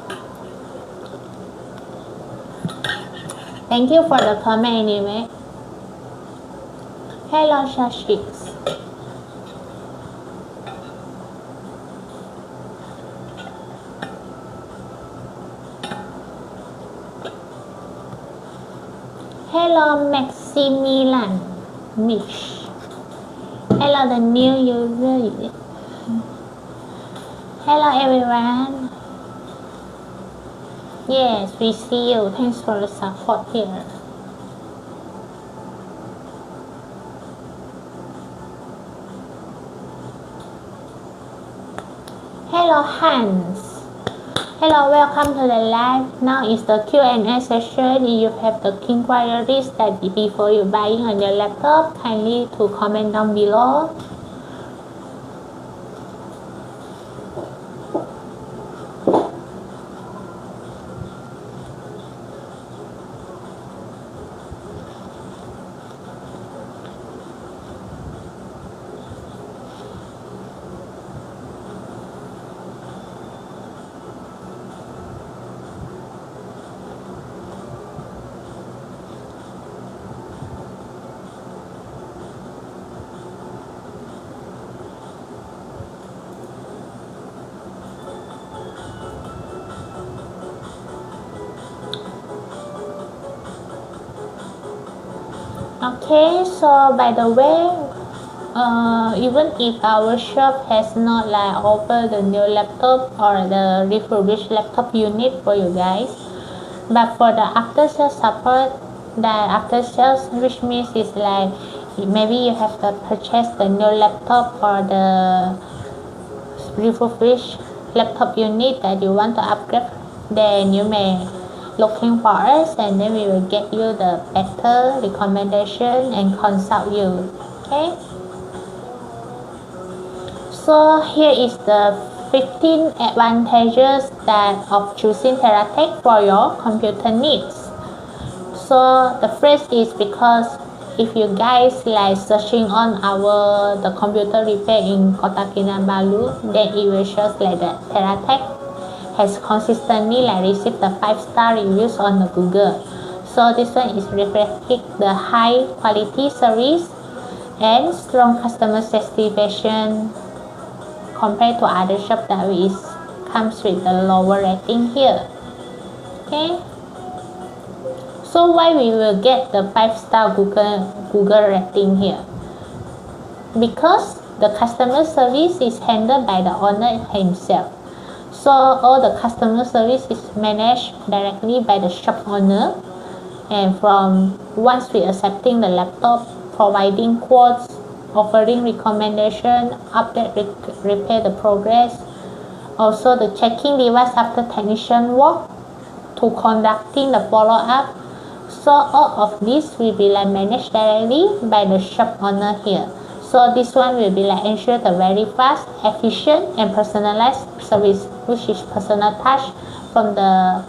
Thank you for the comment anyway. Hello Shashix. Hello Maximilian Mitch. Hello the new user. Hello everyone. Yes, we see you. Thanks for the support here. Hello Hans. Hello, welcome to the live. Now is the Q&A session. If you have the inquiries that before you buying on your laptop, kindly to comment down below. Okay, so by the way, even if our shop has not like offer the new laptop or the refurbished laptop unit for you guys, but for the after sales support, that after sales, which means is like maybe you have to purchase the new laptop or the refurbished laptop unit that you want to upgrade, then you may looking for us, and then we will get you the better recommendation and consult you. Okay, so here is the 15 advantages that of choosing teratech for your computer needs. So the first is because if you guys like searching on the computer repair in Kota Kinabalu, then it will show like the teratech has consistently like received the 5-star reviews on the Google. So this one is reflecting the high quality service and strong customer satisfaction compared to other shops that comes with the lower rating here. Okay, so why we will get the 5-star Google rating here? Because the customer service is handled by the owner himself. So all the customer service is managed directly by the shop owner, and from once we accepting the laptop, providing quotes, offering recommendation, update, repair the progress, Also the checking device after technician work, to conducting the follow-up. So all of this will be like managed directly by the shop owner here. So this one will be like ensure the very fast, efficient and personalized service, which is personal touch from the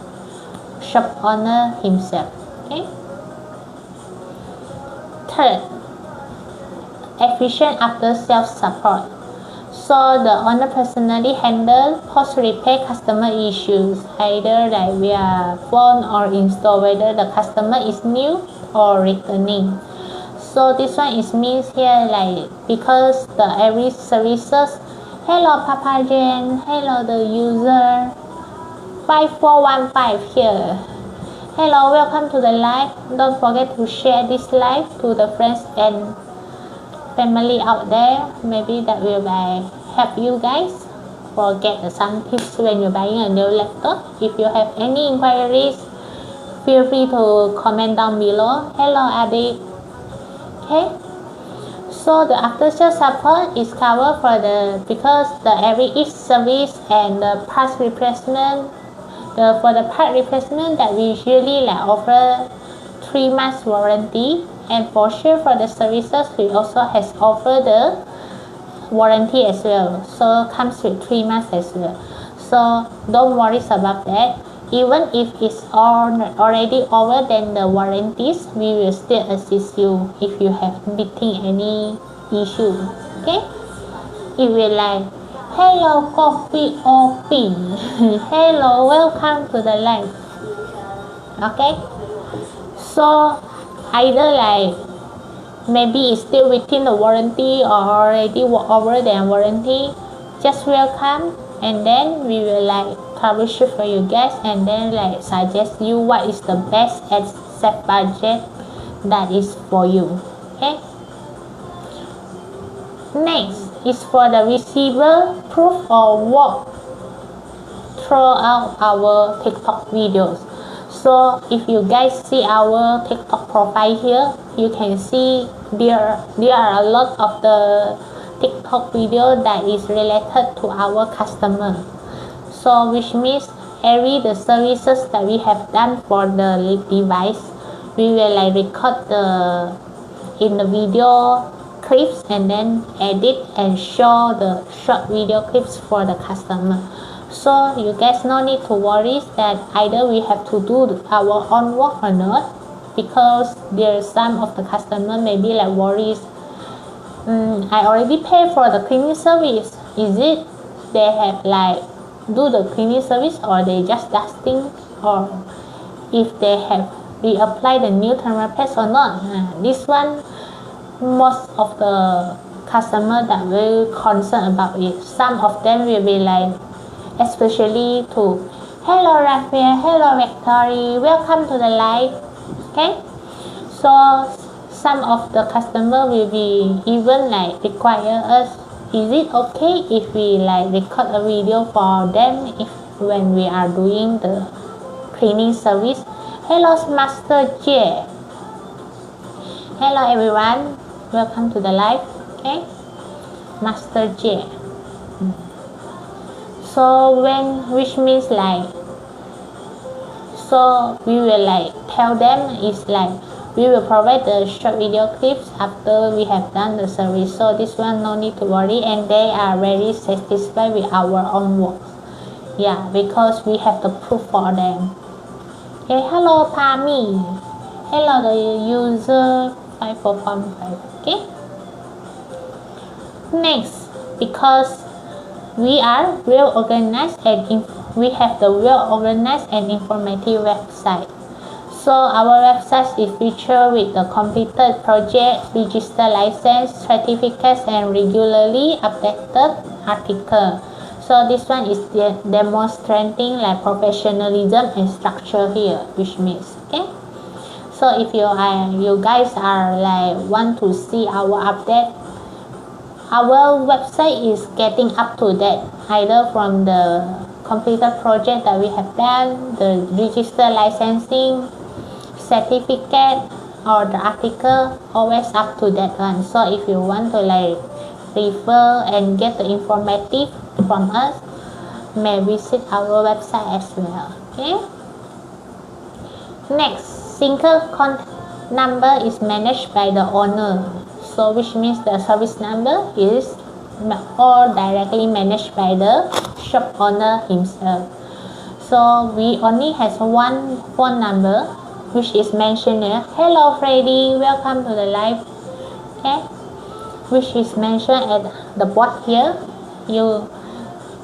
shop owner himself. Okay. Third, efficient after sales support. So the owner personally handle post-repair customer issues, either like via phone or in-store, whether the customer is new or returning. So this one is means here like because the every services, hello Papa Jen, hello the user 5415 here. Hello, welcome to the live. Don't forget to share this live to the friends and family out there. Maybe that will help you guys or get some tips when you're buying a new laptop. If you have any inquiries, feel free to comment down below. Hello Adi. Okay, so the after sales support is covered for the because the every each service and the parts replacement. For the part replacement that we usually like offer 3 months warranty, and for sure for the services we also has offer the warranty as well, so comes with 3 months as well. So don't worry about that. Even if it's already over than the warranties, we will still assist you if you have meeting any issue. Okay, it will like hello coffee open. Hello, welcome to the live. Okay, so either like maybe it's still within the warranty or already over the warranty, just welcome, and then we will like troubleshoot for you guys and then like suggest you what is the best exact budget that is for you. Okay, next is for the visible proof or walk throughout our TikTok videos. So if you guys see our TikTok profile here, you can see there are a lot of the TikTok video that is related to our customer. So which means the services that we have done for the device, we will like record in the video clips and then edit and show the short video clips for the customer. So you guys no need to worry that either we have to do our own work or not, because there are some of the customer maybe like worries, I already pay for the cleaning service, is it they have like do the cleaning service or they just dusting, or if they have reapply the new thermal paste or not. This one most of the customer that will concern about it. Some of them will be like, especially to hello Raphael, hello Victory, welcome to the live. Okay, so some of the customer will be even like require us, is it okay if we like record a video for them if when we are doing the cleaning service. Hello Master J, hello everyone, welcome to the live. Okay, Master J. So which means like, so we will like tell them is like we will provide the short video clips after we have done the service. So this one no need to worry, and they are very satisfied with our own work. Yeah, because we have the proof for them. Okay, hello Pami, hello the user 5415. Okay, next, because we are well organized and we have the well organized and informative website. So our website is featured with the completed project, registered license, certificates, and regularly updated article. So this one is demonstrating like professionalism and structure here, which means, okay. So if you guys are like want to see our update, our website is getting up to date, either from the completed project that we have done, the registered licensing, certificate, or the article, always up to date one. So if you want to like refer and get the informative from us, may visit our website as well. Okay. Next, single contact number is managed by the owner. So which means the service number is all directly managed by the shop owner himself. So we only has one phone number, which is mentioned here. Hello Freddy, welcome to the live. Okay, which is mentioned at the board here. You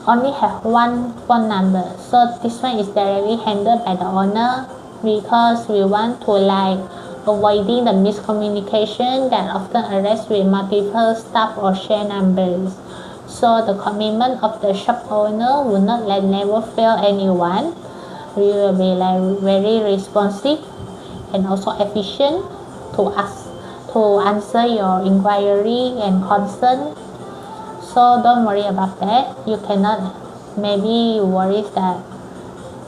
only have one phone number, so this one is directly handled by the owner, because we want to avoiding the miscommunication that often arises with multiple staff or share numbers. So the commitment of the shop owner will not never fail anyone. We will be very responsive and also efficient to answer your inquiry and concern. So don't worry about that. You cannot, maybe you worry that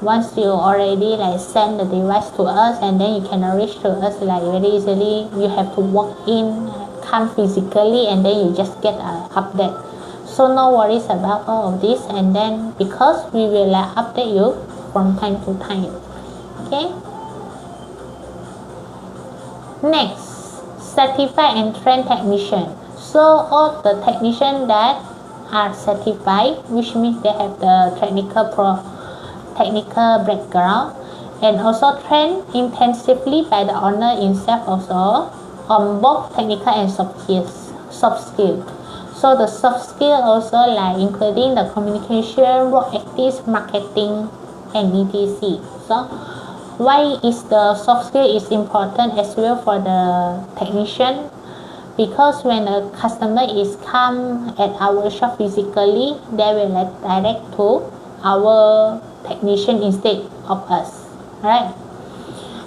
once you already send the device to us and then you cannot reach to us very easily, you have to walk in, come physically, and then you just get an update. So no worries about all of this, and then because we will update you from time to time. Okay. Next, certified and trained technician. So all the technicians that are certified, which means they have the technical background, and also trained intensively by the owner himself also on both technical and soft skills. So the soft skill also including the communication, work ethics, marketing, and etc. So why is the soft skill is important as well for the technician? Because when a customer is come at our shop physically, they will direct to our technician instead of us, right?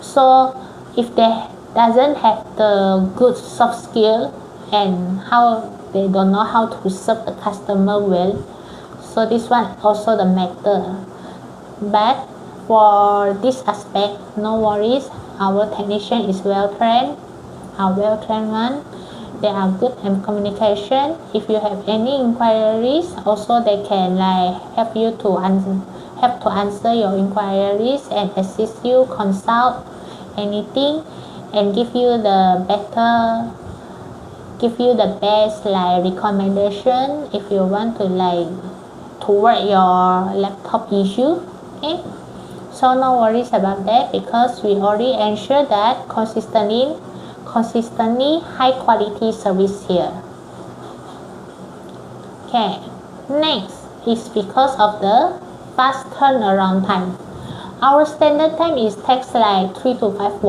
So if they doesn't have the good soft skill and how they don't know how to serve the customer well, so this one also the matter. But for this aspect, no worries, our technician is well trained, one. They are good in communication. If you have any inquiries, also they can help you to answer your inquiries and assist you, consult anything, and give you the best recommendation if you want to work your laptop issue. Okay, so no worries about that, because we already ensure that consistently high quality service here. Okay, next is because of the fast turnaround time. Our standard time is takes 3 to 5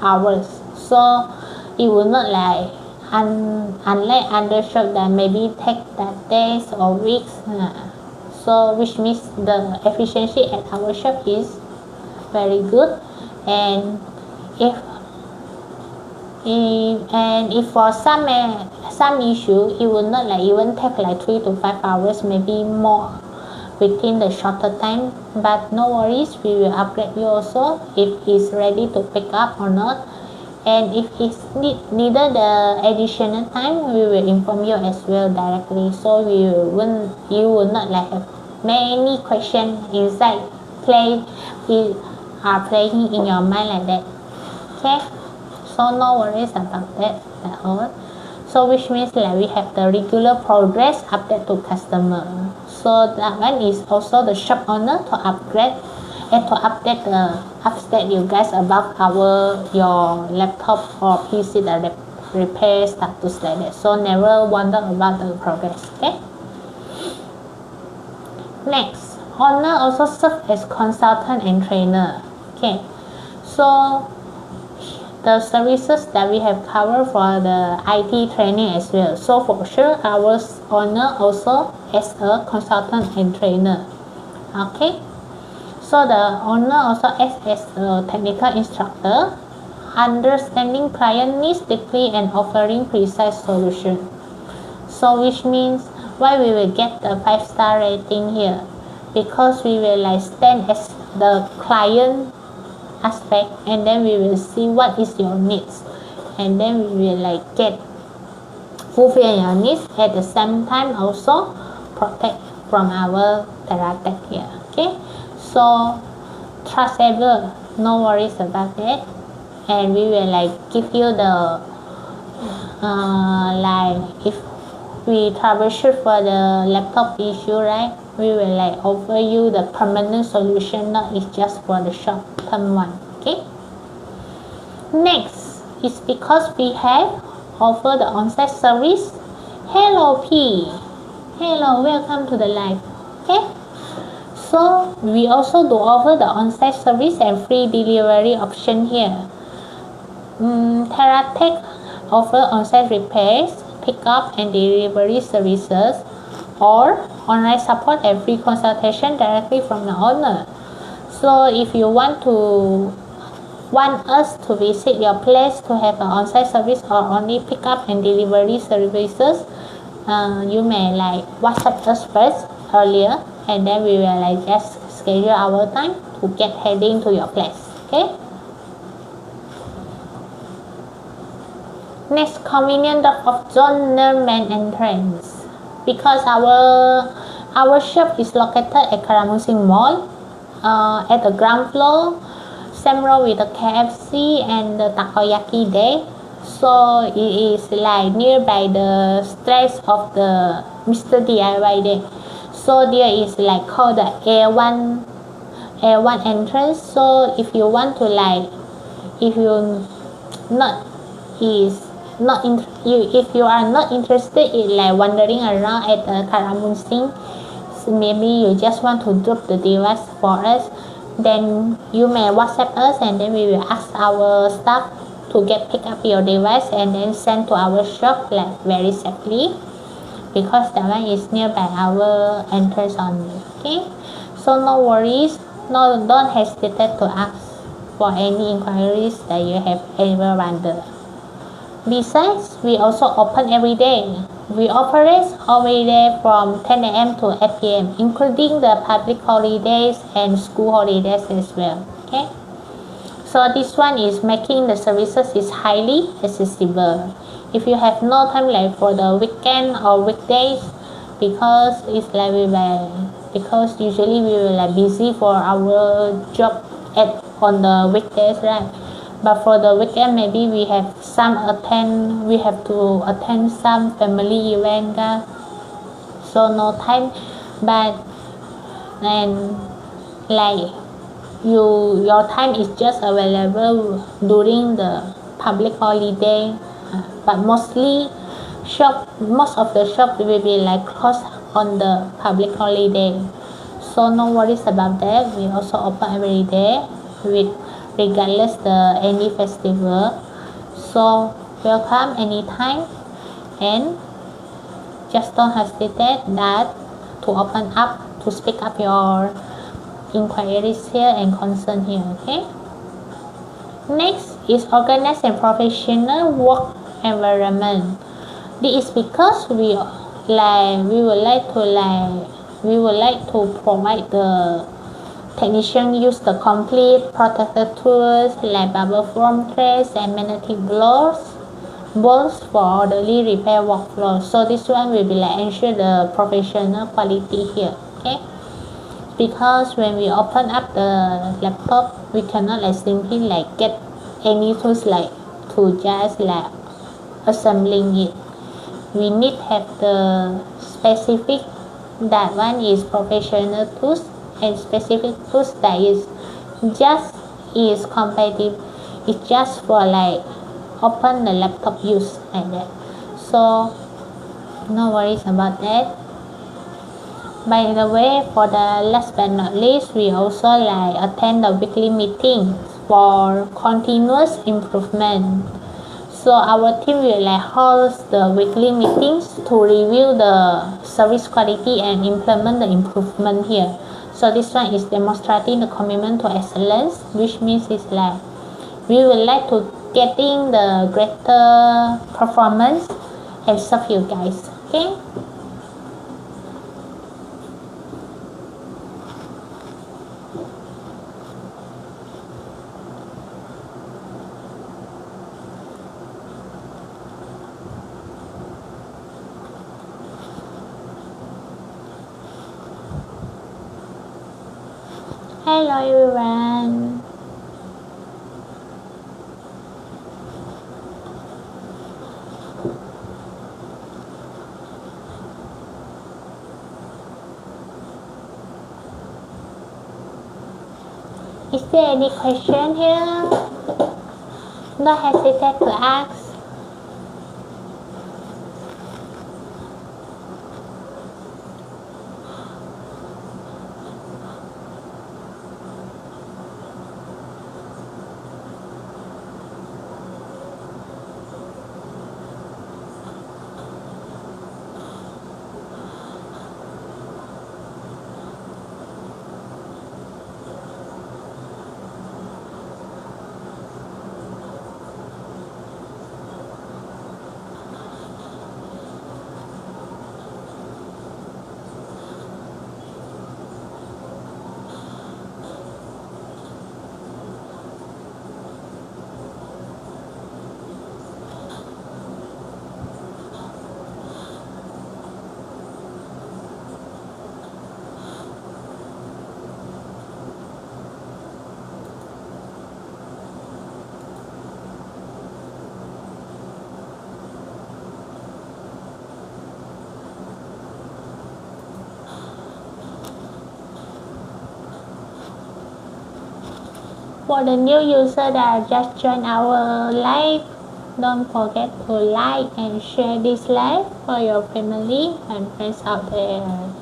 hours. So it will not unlike other shop that maybe take that days or weeks. So which means the efficiency at our shop is very good, and if for some issue, it will not even take 3 to 5 hours, maybe more within the shorter time. But no worries, we will upgrade you also if it's ready to pick up or not. And if it's needed the additional time, we will inform you as well directly. So you will not have many questions inside playing in your mind like that. Okay, so no worries about that at all. So which means we have the regular progress update to customer. So that one is also the shop owner to upgrade and to update you guys about your laptop or PC the repair status like that. So never wonder about the progress. Okay. Next, owner also serve as consultant and trainer. Okay, so the services that we have covered for the IT training as well. So for sure, our owner also as a consultant and trainer. Okay, so the owner also acts as a technical instructor, understanding client needs deeply and offering precise solution. So which means why we will get the 5-star rating here, because we will stand as the client aspect, and then we will see what is your needs, and then we will fulfill your needs, at the same time also protect from our teratech here. Okay, so trustable, no worries about it, and we will like give you the like if we troubleshoot for the laptop issue, right, we will like offer you the permanent solution, not it's just for the short term one. Okay, next is because we have offer the on-site service. Hello P, hello, welcome to the live. Okay, so we also do offer the on-site service and free delivery option here. Teratech offer on-site repairs, pickup and delivery services, or online support and free consultation directly from the owner. So if you want us to visit your place to have an on-site service or only pickup and delivery services, you may like WhatsApp us first earlier, and then we will like just schedule our time to get heading to your place. Okay, next, convenient of zone near main entrance. Because our shop is located at Karamunsing Mall, at the ground floor, same row with the KFC and the takoyaki day. So it is like nearby the stretch of the Mr. DIY day. So there is like called the A1 entrance. So if you want to like, if you not is not in, if you are not interested in like wandering around at the Karamunsing, so maybe you just want to drop the device for us, then you may WhatsApp us, and then we will ask our staff to pick up your device and then send to our shop like very safely, because that one is nearby our entrance only. Okay, so no worries, don't hesitate to ask for any inquiries that you have ever wondered. Besides, we also open every day. We operate every day from 10 a.m. to 8 p.m., including the public holidays and school holidays as well. Okay, so this one is making the services is highly accessible. If you have no time like for the weekend or weekdays, because it's like because usually we will like busy for our job on the weekdays, right? But for the weekend, maybe we have to attend some family event, so no time. But and like your time is just available during the public holiday, but most of the shop will be like closed on the public holiday. So no worries about that. We also open every day with regardless any festival. So welcome anytime, and just don't hesitate that to open up to speak up your inquiries here and concern here. Okay, next is organized and professional work environment. This is because we would like to provide the technician use the complete protective tools like bubble foam trays and magnetic balls for orderly repair workflow. So this one will be like ensure the professional quality here. Okay, because when we open up the laptop, we cannot like simply like get any tools like to just like assembling it. We need have the specific, that one is professional tools, and specific tools that is compatible, it's just for like open the laptop use like that. So no worries about that. By the way, for the last but not least, we also like attend the weekly meetings for continuous improvement. So our team will like host the weekly meetings to review the service quality and implement the improvement here. So this one is demonstrating the commitment to excellence, which means it's like we would like to getting the greater performance and serve you guys. Okay. Hello everyone. Is there any question here? Don't hesitate to ask. For the new user that just joined our live, don't forget to like and share this live for your family and friends out there.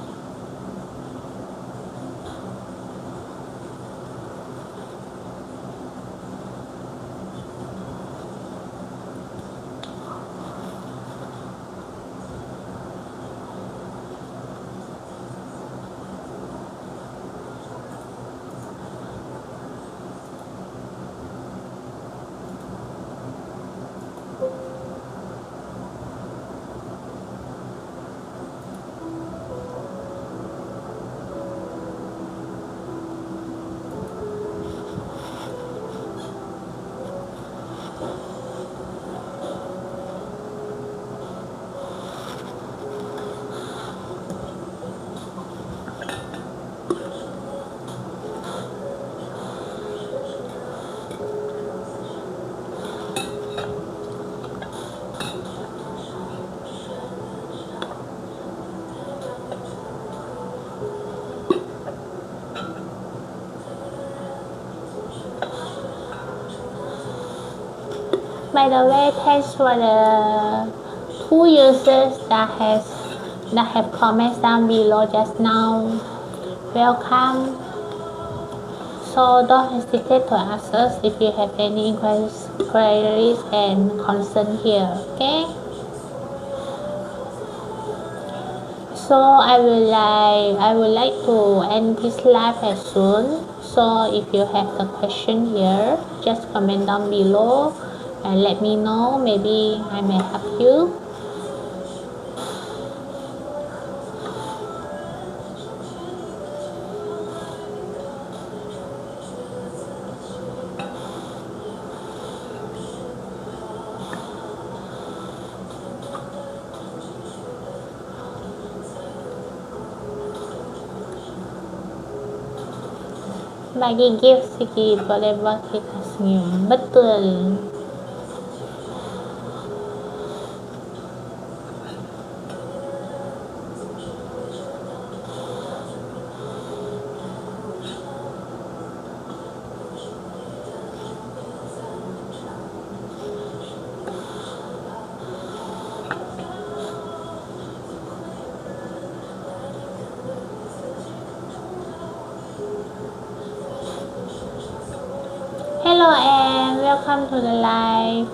By the way, thanks for the 2 users that have comments down below just now. Welcome. So don't hesitate to ask us if you have any queries and concern here. Okay. So I would like to end this live as soon. So if you have a question here, just comment down below and let me know. Maybe I may help you. Bagi gift sedikit boleh buat kita senyum. Betul. Hello and welcome to the live.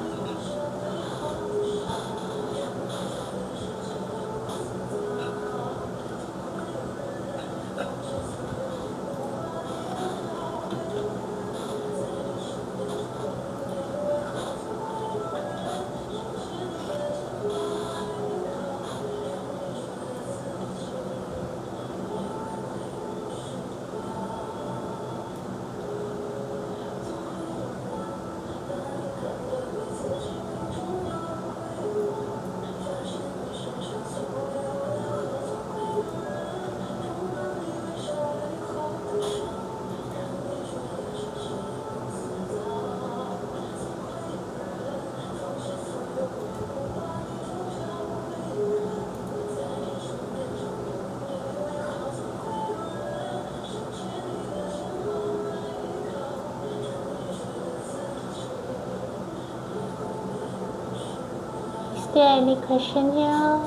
there any question here?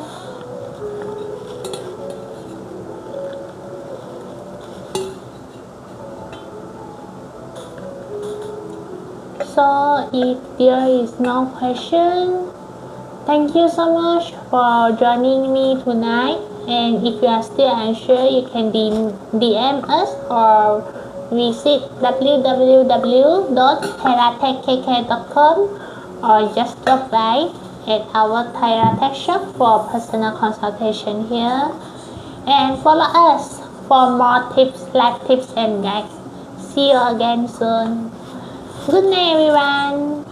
So if there is no question, thank you so much for joining me tonight. And if you are still unsure, you can DM us or visit www.teratechkk.com or just drop by at our teratech shop for personal consultation here. And follow us for more tips, life tips and guides. See you again soon. Good night everyone.